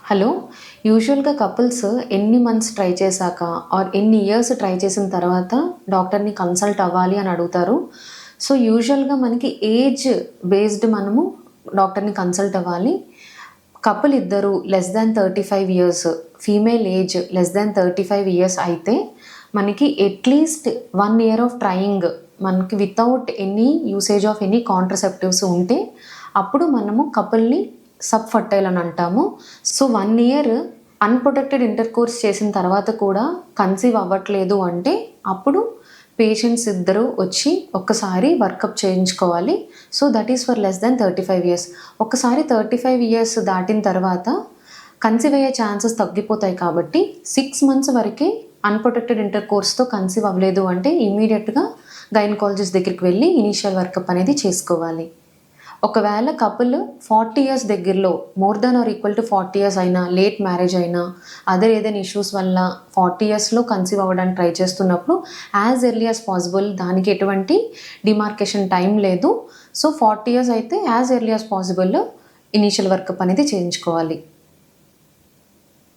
Hello. యూజువల్‌గా couples ఎన్ని months try చేశాక ఆర్ ఎన్ని ఇయర్స్ ట్రై చేసిన తర్వాత డాక్టర్‌ని కన్సల్ట్ అవ్వాలి అని అడుగుతారు. సో, యూజువల్‌గా మనకి ఏజ్ బేస్డ్ మనము డాక్టర్‌ని కన్సల్ట్ అవ్వాలి. కపుల్ ఇద్దరు less than 35 years, female age less than 35 years అయితే మనకి అట్‌లీస్ట్ 1 ఇయర్ ఆఫ్ ట్రయింగ్ మనకి without any usage of any contraceptives ఉంటే అప్పుడు మనము కపుల్‌ని సబ్ ఫర్టైల్ అని అంటాము. సో 1 ఇయర్ అన్‌ప్రొటెక్టెడ్ ఇంటర్‌కోర్స్ చేసిన తర్వాత కూడా కన్సీవ్ అవ్వట్లేదు అంటే అప్పుడు పేషెంట్స్ ఇద్దరు వచ్చి ఒక్కసారి వర్కప్ చేయించుకోవాలి. So that is for less than 35 years. ఒక్కసారి 35 ఇయర్స్ దాటిన తర్వాత కన్సీవ్ అయ్యే ఛాన్సెస్ తగ్గిపోతాయి కాబట్టి 6 మంత్స్ వరకే అన్‌ప్రొటెక్టెడ్ ఇంటర్‌కోర్స్‌తో కన్సీవ్ అవ్వలేదు అంటే ఇమ్మీడియట్‌గా గైనకాలజిస్ట్ దగ్గరికి వెళ్ళి ఇనీషియల్ వర్కప్ అనేది చేసుకోవాలి. ఒకవేళ కపుల్ 40 ఇయర్స్ దగ్గరలో more than or equal to 40 years అయినా, లేట్ మ్యారేజ్ అయినా, అదర్ ఏదైనా ఇష్యూస్ వల్ల 40 ఇయర్స్‌లో కన్సీవ్ అవ్వడానికి ట్రై చేస్తున్నప్పుడు యాజ్ ఎర్లీ యాజ్ పాసిబుల్, దానికి ఎటువంటి డిమార్కేషన్ టైం లేదు. సో 40 ఇయర్స్ అయితే as early as possible initial workup అనేది చేయించుకోవాలి.